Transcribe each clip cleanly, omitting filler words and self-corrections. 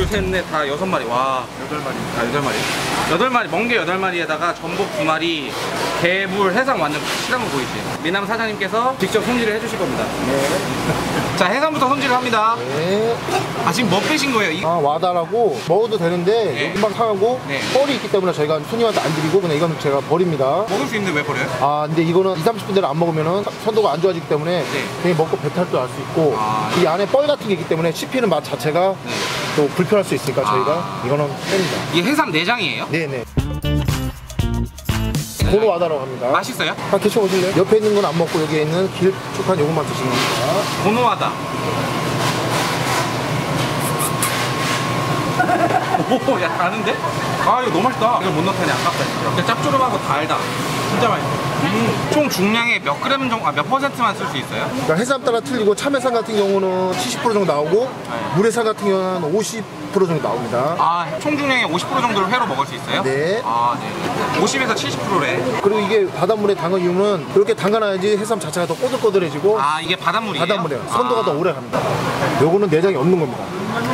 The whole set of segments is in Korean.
셋, 넷, 다 6마리. 와. 8마리. 아, 8마리. 8마리, 멍게 8마리에다가 전복 2마리, 개불, 해삼 완전 실한 거 보이지? 미남 사장님께서 직접 손질을 해주실 겁니다. 네. 자, 해삼부터 손질을 합니다. 네. 아, 지금 뭐 빼신 거예요? 아, 와다라고 먹어도 되는데 네. 금방 상하고 네. 뻘이 있기 때문에 저희가 손님한테 안 드리고 그냥 이건 제가 버립니다. 먹을 수 있는데 왜 버려요? 아, 근데 이거는 20-30분 내로 안 먹으면 선도가 안 좋아지기 때문에 네. 그냥 먹고 배탈도 날 수 있고 아, 이 안에 뻘 같은 게 있기 때문에 씹히는 맛 자체가 네. 또 불편할 수 있으니까 저희가 이거는 뺍니다. 이게 해삼 내장이에요? 네네. 고노 와다라고 합니다. 맛있어요? 한 드셔보실래요? 옆에 있는 건 안 먹고 여기에 있는 길쭉한 요것만 드시는 겁니다. 고노하다. 오, 야, 다른데? 아, 이거 너무 맛있다. 이걸 못 넣다니 아깝다, 진짜. 그냥 짭조름하고 달다. 진짜 맛있어. 총 중량의 몇 그램 정도, 몇 퍼센트만 쓸 수 있어요? 그러니까 해삼 따라 틀리고 참해삼 같은 경우는 70% 정도 나오고 물해삼 같은 경우는 50% 정도 나옵니다. 아, 총 중량의 50% 정도를 회로 먹을 수 있어요? 네. 아, 네. 50에서 70%래. 그리고 이게 바닷물에 담근 이유는 이렇게 담가놔야지 해삼 자체가 더 꼬들꼬들해지고 아, 이게 바닷물이에요? 바닷물이에요. 선도가 더 오래 갑니다. 요거는 내장이 없는 겁니다.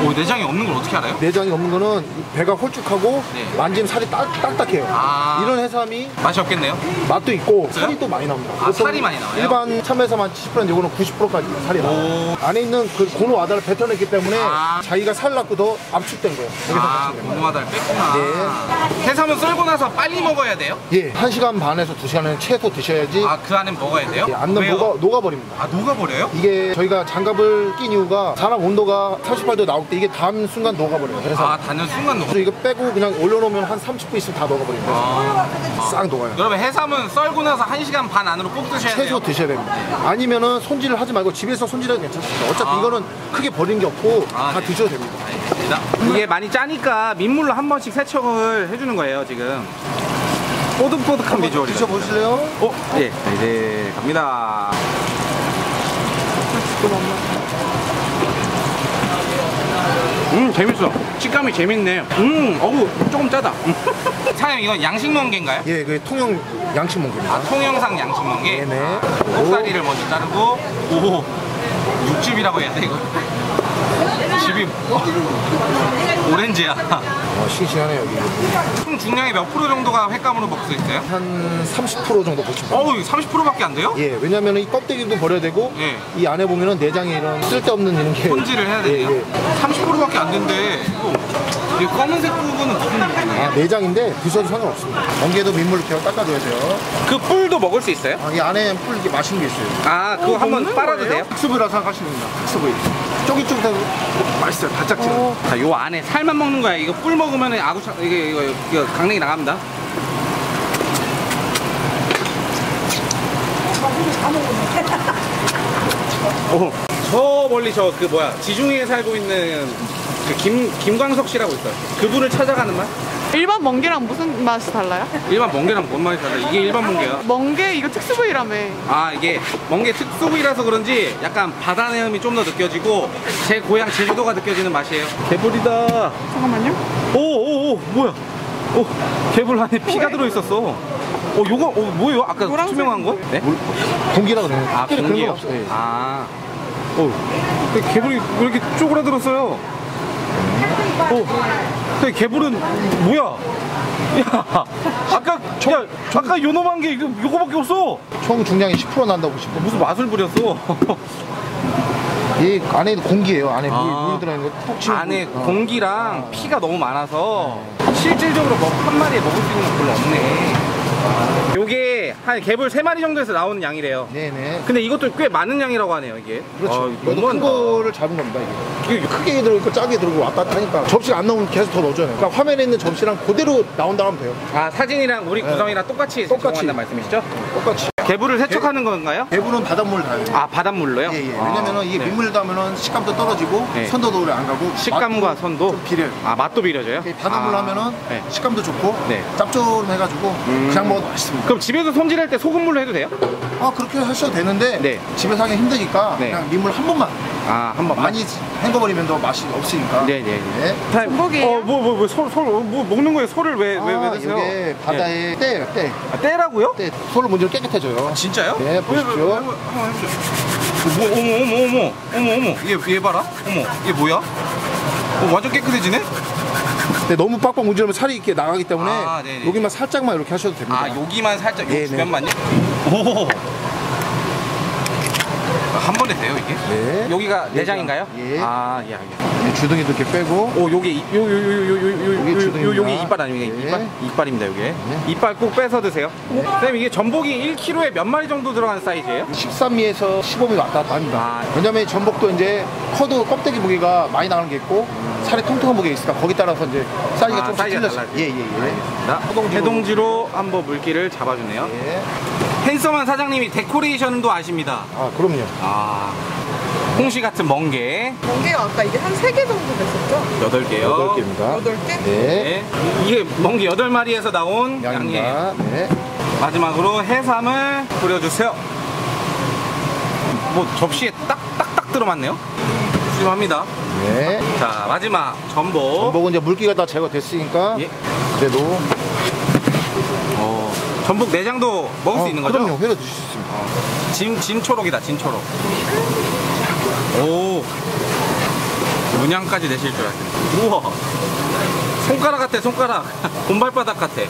오, 내장이 없는 걸 어떻게 알아요? 내장이 없는 거는 배가 홀쭉하고 네. 만지면 살이 딱딱해요. 아. 이런 해삼이 맛이 없겠네요? 맛도 있고 없어요? 살이 또 많이 나옵니다. 아, 살이 많이 나와요? 일반 참외삼 한 70%인데 요거는 90%까지 살이 나와요. 안에 있는 그 고노 와다를 뱉어냈기 때문에 아. 자기가 살 낳고 더 압축된 거예요. 여기서 아, 보시면 됩니다. 고노하다를 뺐구나. 네. 해삼은 썰고 나서 빨리 먹어야 돼요? 예, 1시간 반에서 2시간은 최소 드셔야지 아, 그 안에 먹어야 돼요? 예, 안 왜요? 녹아버립니다. 아, 녹아버려요? 이게 저희가 장갑을 낀 이유가 사람 온도가 38도 나올 때 이게 닿는 순간 녹아버려요. 그래서 아, 닿는 순간 녹아. 이거 빼고 그냥 올려놓으면 한 30분 있으면 다 녹아버립니다. 싹 녹아요. 여러분, 해삼은 썰고 나서 1시간 반 안으로 꼭 드셔야 돼요. 최소 드셔야 됩니다. 아니면은 손질을 하지 말고 집에서 손질해도 괜찮습니다. 어차피 이거는 크게 버리는 게 없고 다 네. 드셔도 됩니다. 알겠습니다. 이게 많이 짜니까 민물로 한 번씩 세척을 해주는 거예요, 지금. 뽀득뽀득한 비주얼이에요. 드셔보실래요? 예. 이제 갑니다. 재밌어. 식감이 재밌네. 어우, 조금 짜다. 사장님, 이건 양식 멍게인가요? 예, 그 통영 양식 멍게입니다. 아, 통영상 양식 멍게. 네네. 꼭다리를 먼저 자르고, 오, 육즙이라고 해야 돼, 이거? 집이 오렌지야. 싱싱하네요, 여기. 총 중량의 몇 프로 정도가 횟감으로 먹을 수 있어요? 한 30% 정도 보시면 돼요. 어우, 30%밖에 안 돼요? 예, 왜냐면 이 껍데기도 버려야 되고 예. 이 안에 보면은 내장에 이런 쓸데없는 이런 게 손질을 해야 되네요. 예, 예. 30%밖에 안 된대. 이 검은색 부분은 무슨 부분이에요? 아, 내장인데 드셔도 상관없습니다. 멍게도 민물로 이렇게 닦아줘야 돼요. 그 뿔도 먹을 수 있어요? 아, 이 안에 풀 이게 맛있는 게 있어요. 아, 그거 한번 빨아도 돼요? 특수부위라 생각하시면 됩니다. 특수부위. 쫄깃쫄깃하고 맛있어요. 달짝지근. 자, 요 안에 살만 먹는 거야. 이거 뿔 먹으면 아구창 이거 강냉이 나갑니다. 저 멀리 저 그 뭐야 지중해에 살고 있는 그 김광석 씨라고 있어요. 그분을 찾아가는 맛? 일반 멍게랑 무슨 맛이 달라요? 일반 멍게랑 뭔 맛이 달라? 이게 일반 멍게야. 멍게 이거 특수 부위라며. 아, 이게 멍게 특수 부위라서 그런지 약간 바다 내음이 좀 더 느껴지고 제 고향 제주도가 느껴지는 맛이에요. 개불이다. 잠깐만요. 오, 뭐야? 오, 개불 안에 피가 들어있었어. 요거 뭐예요? 아까 노란색. 투명한 거? 네? 공기라 그래요. 아, 그런 건 공기요? 없어요. 예. 아, 개불이 왜 이렇게 쪼그라들었어요? 개불은 뭐야? 야, 아까 요놈한 게 요거밖에 없어. 총 중량이 10% 난다고 보시면 돼요. 무슨 맛을 부렸어? 이 안에 공기예요. 안에 아. 물 들어있는 거 톡 치면 안에 공기랑 피가 너무 많아서 실질적으로 한 마리에 먹을 수 있는 건 별로 없네. 요게 한 개불 3마리 정도에서 나오는 양이래요. 네네. 근데 이것도 꽤 많은 양이라고 하네요, 이게. 그렇죠. 이것도 큰 너무한다. 거를 잡은 겁니다, 이게. 이게 크게 들어있고 작게 들어오고 왔다 갔다 하니까 접시가 안 나오면 계속 더 넣어줘야 돼요. 그러니까 화면에 있는 접시랑 그대로 나온다 하면 돼요. 아, 사진이랑 우리 구성이랑 똑같이 제공한다는 말씀이시죠? 똑같이. 개불을 세척하는 건가요? 대부분 바닷물 닿아요. 아, 바닷물로요? 예, 예. 아, 왜냐면은 이게 네. 민물 닿으면은 식감도 떨어지고 네. 선도도 오래 안 가고 식감과 맛도 선도? 좀 비려요. 아, 맛도 비려져요? 바닷물로 아, 하면은 네. 식감도 좋고 네. 짭조름해가지고 그냥 먹어도 맛있습니다. 그럼 집에서 손질할 때 소금물로 해도 돼요? 아, 그렇게 하셔도 되는데 네. 집에서 하기 힘드니까 네. 그냥 민물 한 번만 아, 한 번만? 많이 헹궈버리면 더 맛이 없으니까. 네네네. 네. 전복이에요? 뭐 먹는 거예요? 소를 왜 드세요? 이게 바다에 떼예요, 떼. 아, 떼라고요? 떼. 소를 먼저 깨끗해져요. 진짜요? 네, 보십시오. 한번 해보세요. 어머. 이게 얘 봐라. 어머, 이게 뭐야? 완전 깨끗해지네? 근데 너무 빡빡 문지르면 살이 이렇게 나가기 때문에 아, 네네. 여기만 살짝만 이렇게 하셔도 됩니다. 아, 여기만 살짝, 요 네네. 주변만요? 오! 한 번에 돼요, 이게? 네. 여기가 내장. 내장인가요? 예. 아, 예, 알겠습니다. 네, 주둥이도 이렇게 빼고. 오, 요게, 요게 주둥이입니다. 요게 이빨 아닙니까? 네. 이빨? 이빨입니다, 요게. 네. 이빨 꼭 빼서 드세요. 선생님, 이게 전복이 1kg에 몇 마리 정도 들어가는 사이즈예요? 13미에서 15미 왔다 갔다 합니다. 아. 왜냐면 전복도 이제 커도 껍데기 무게가 많이 나가는 게 있고 살이 통통한 무게가 있으니까 거기 따라서 이제 사이즈가 아, 조금씩 사이즈가 틀렸어요. 달라요. 예. 해동지로 한번 물기를 잡아주네요. 예. 핸섬한 사장님이 데코레이션도 아십니다. 아, 그럼요. 아, 홍시 같은 멍게 멍게가 아까 이게 한 3개 정도 됐었죠? 8개요. 8개입니다. 8개? 네. 네. 이게 멍게 8마리에서 나온 양이에요. 양입니다. 네. 마지막으로 해삼을 뿌려주세요. 뭐 접시에 딱딱딱 들어맞네요. 훌륭합니다. 네. 자, 마지막 전복. 전복은 이제 물기가 다 제거됐으니까 예. 그래도 전복 내장도 먹을 수 있는 거죠? 그럼요. 회로 드실 수 있습니다. 진초록이다, 진초록. 오, 문양까지 내실 줄 알았더니. 우와, 손가락 같아, 손가락. 곰발바닥 같아.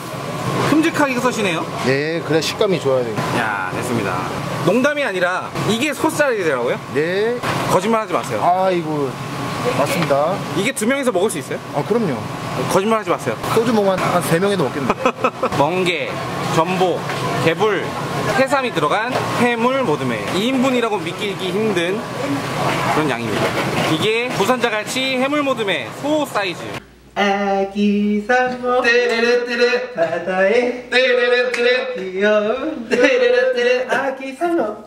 큼직하게 써시네요. 네, 그래 식감이 좋아야 돼요. 야, 됐습니다. 농담이 아니라 이게 소살이더라고요. 네. 거짓말 하지 마세요. 아이고, 맞습니다. 이게 2명이서 먹을 수 있어요? 아, 그럼요. 거짓말 하지 마세요. 소주 먹으면 한 3명에도 먹겠는데. 멍게, 전복, 개불, 해삼이 들어간 해물 모듬회 2인분이라고 믿기기 힘든 그런 양입니다. 이게 부산자갈치 해물 모듬회 소 사이즈. 아기 상어 떼르르떼르 바다에 떼르르떼르 귀여운 떼르르떼르 아기 상어